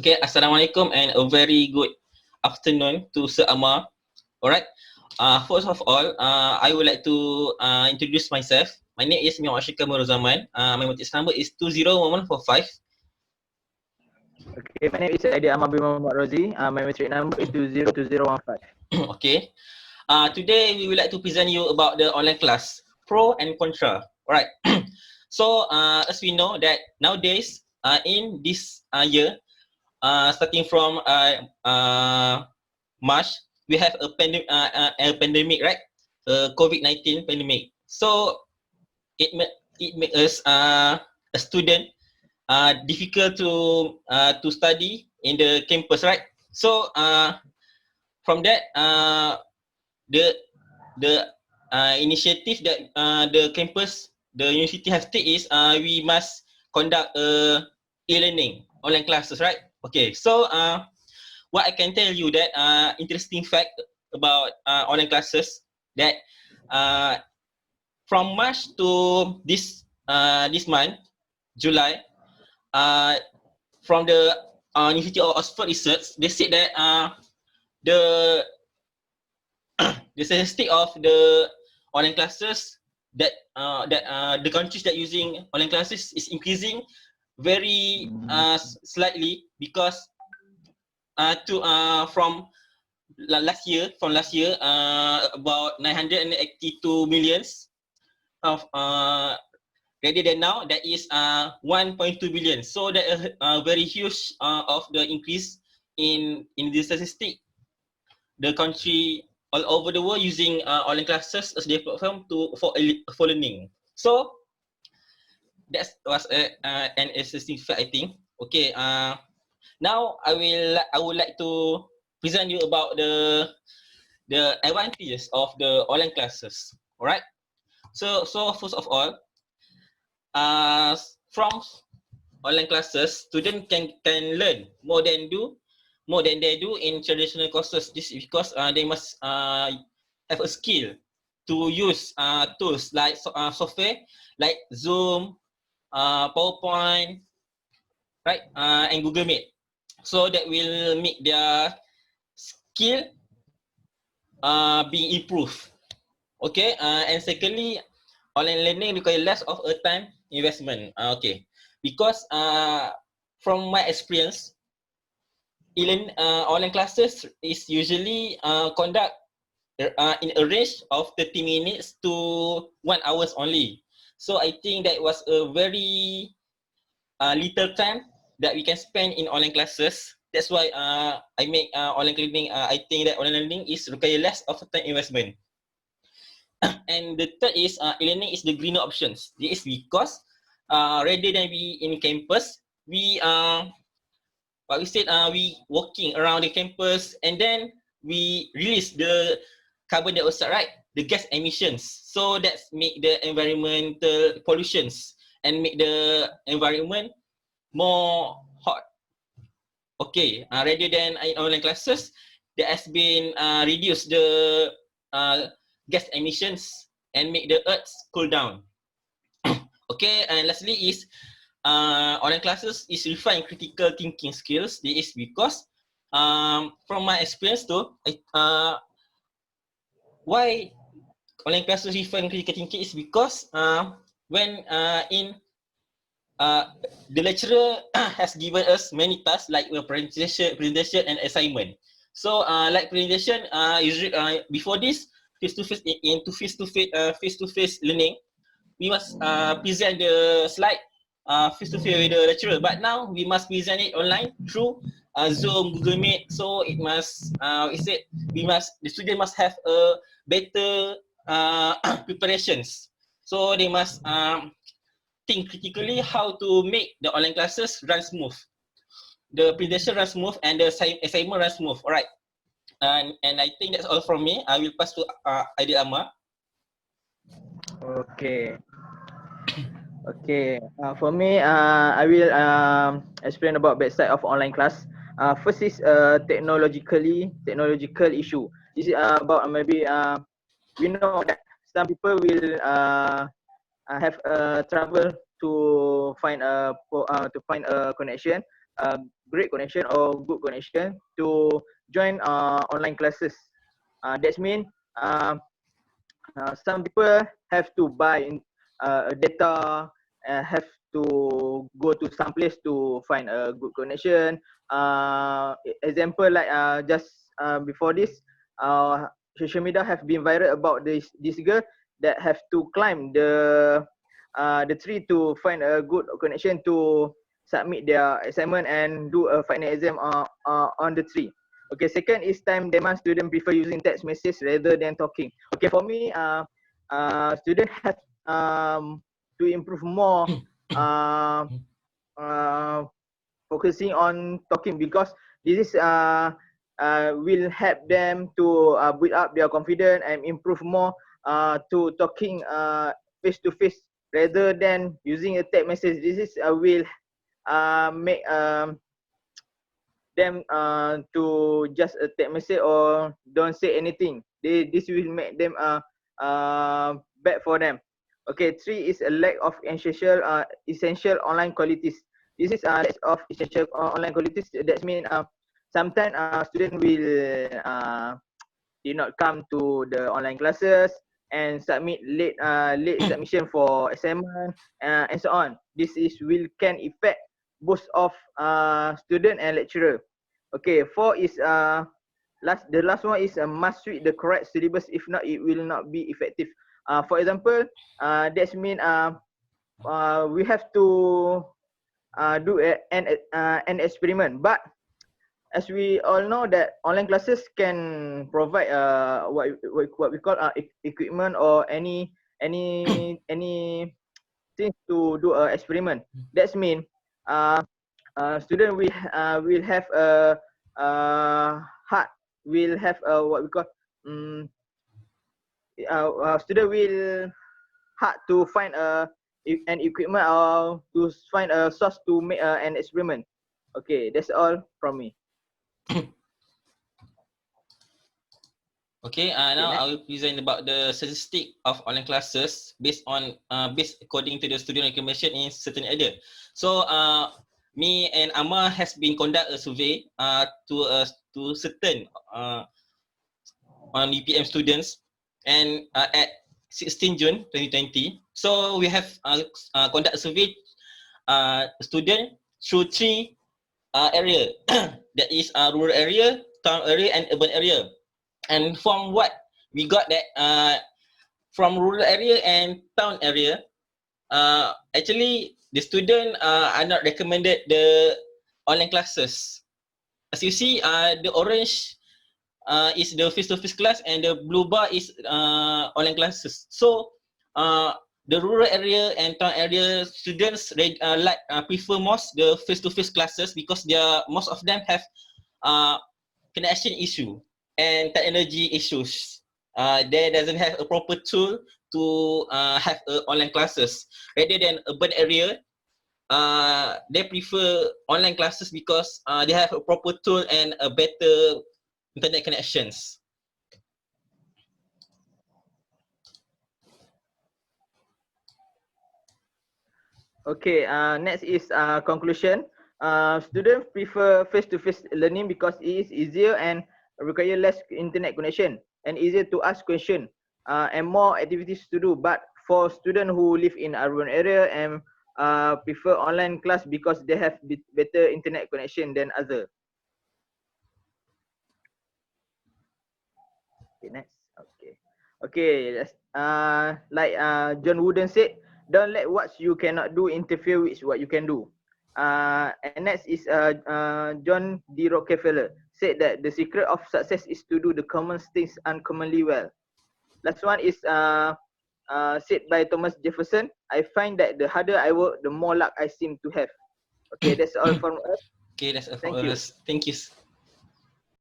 Okay, Assalamualaikum and a very good afternoon to Sir Amar. Alright, first of all, I would like to introduce myself. My name is Mia Ashika Muruzaman. My motif number is 201145. Okay, my name is Adi Ahmad bin Muhammad Rozi. My matric number is 202015. Okay, today we would like to present you about the online class, pro and contra. Alright, so as we know that nowadays, in this year, starting from March, we have a pandemic, right? COVID-19 pandemic. So it make us a student difficult to study in the campus, right? So from that, the initiative that the campus, the university have take is we must conduct e-learning, online classes, right? Okay, so what I can tell you that interesting fact about online classes that uh, from March to this month, July, uh, from the University of Oxford Research, they said that the the statistic of the online classes that the countries that using online classes is increasing very slightly because to from last year about 982 millions of rather than now that is 1.2 billion, so that is very huge of the increase in the statistic. The country all over the world using online classes as their platform for learning. So that was an interesting fact, I think. Okay, now I would like to present you about the advantages of the online classes. All right. So first of all, from online classes, students can learn more than they do in traditional courses. This is because they must have a skill to use tools like software like Zoom, PowerPoint, right, and Google Meet. So that will make their skill being improved. Okay, and secondly, online learning require less of a time investment. Okay, because from my experience, online classes is usually conduct in a range of 30 minutes to 1 hour only. So I think that was a very little time that we can spend in online classes. That's why I make online learning. I think that online learning is require less of a time investment. And the third is e-learning is the greener options. This is because rather than we in campus, we what we said, we walking around the campus and then we release the carbon dioxide, right? The gas emissions. So that's make the environmental pollutions and make the environment more hot. Okay, rather than in online classes, there has been reduce the gas emissions and make the earth cool down. Okay, and lastly is online classes is refine critical thinking skills. This is because from my experience too, why online classes refine critical thinking is because when in the lecturer has given us many tasks like presentation and assignment. So like presentation, usually before this face-to-face into face-to-face learning, we must present the slide face-to-face with the lecturer. But now we must present it online through Zoom, Google Meet. So it must, the student must have a better preparations. So they must think critically how to make the online classes run smooth, the presentation run smooth, and the assignment run smooth. All right. And I think that's all from me. I will pass to Aidil Amar. Okay. Okay. For me, I will explain about bad side of online class. First is technological issue. This is about maybe we know that some people will have trouble to find a connection great connection or good connection to join online classes. That means some people have to buy data, have to go to some place to find a good connection. Example like just before this, social media have been viral about this girl that have to climb the tree to find a good connection to submit their assignment and do a final exam on the tree. Okay, second is time demand. Student prefer using text message rather than talking. Okay, for me, student have to improve more focusing on talking, because this is will help them to build up their confidence and improve more to talking face to face rather than using a text message. This is will make them to just a text message or don't say anything. This will make them bad for them. Okay, 3 is a lack of essential online qualities. This is lack of essential online qualities. That means sometimes student will did not come to the online classes and submit late submission for assignment and so on. This is can affect both of student and lecturer. Okay, 4 is the last one is must read the correct syllabus. If not, it will not be effective. For example, that means we have to do an experiment. But as we all know that online classes can provide what we call equipment or any things to do an experiment. That means student will have a hard, will have what we call student will hard to find an equipment or to find a source to make an experiment. Okay, that's all from me. Okay, now I will present about the statistic of online classes based according to the student recommendation in certain area. So me and Amar has been conduct a survey to certain on UPM students, and at 16 June 2020. So we have conduct a survey student through 3 area that is rural area, town area and urban area. And from what we got that from rural area and town area, actually the student are not recommended the online classes. As you see, the orange is the face-to-face class and the blue bar is online classes. So the rural area and town area students prefer most the face-to-face classes because most of them have connection issue and technology issues. They doesn't have a proper tool to have online classes. Rather than urban area, they prefer online classes because they have a proper tool and a better internet connections. Okay, next is conclusion. Students prefer face-to-face learning because it is easier and require less internet connection and easier to ask question and more activities to do. But for students who live in urban area and prefer online class because they have better internet connection than other. Okay, next. Okay. Like John Wooden said, don't let what you cannot do interfere with what you can do. And next is John D. Rockefeller said that the secret of success is to do the common things uncommonly well. Last one is said by Thomas Jefferson. I find that the harder I work, the more luck I seem to have. Okay, that's all from us. Okay, that's all from us. Thank you.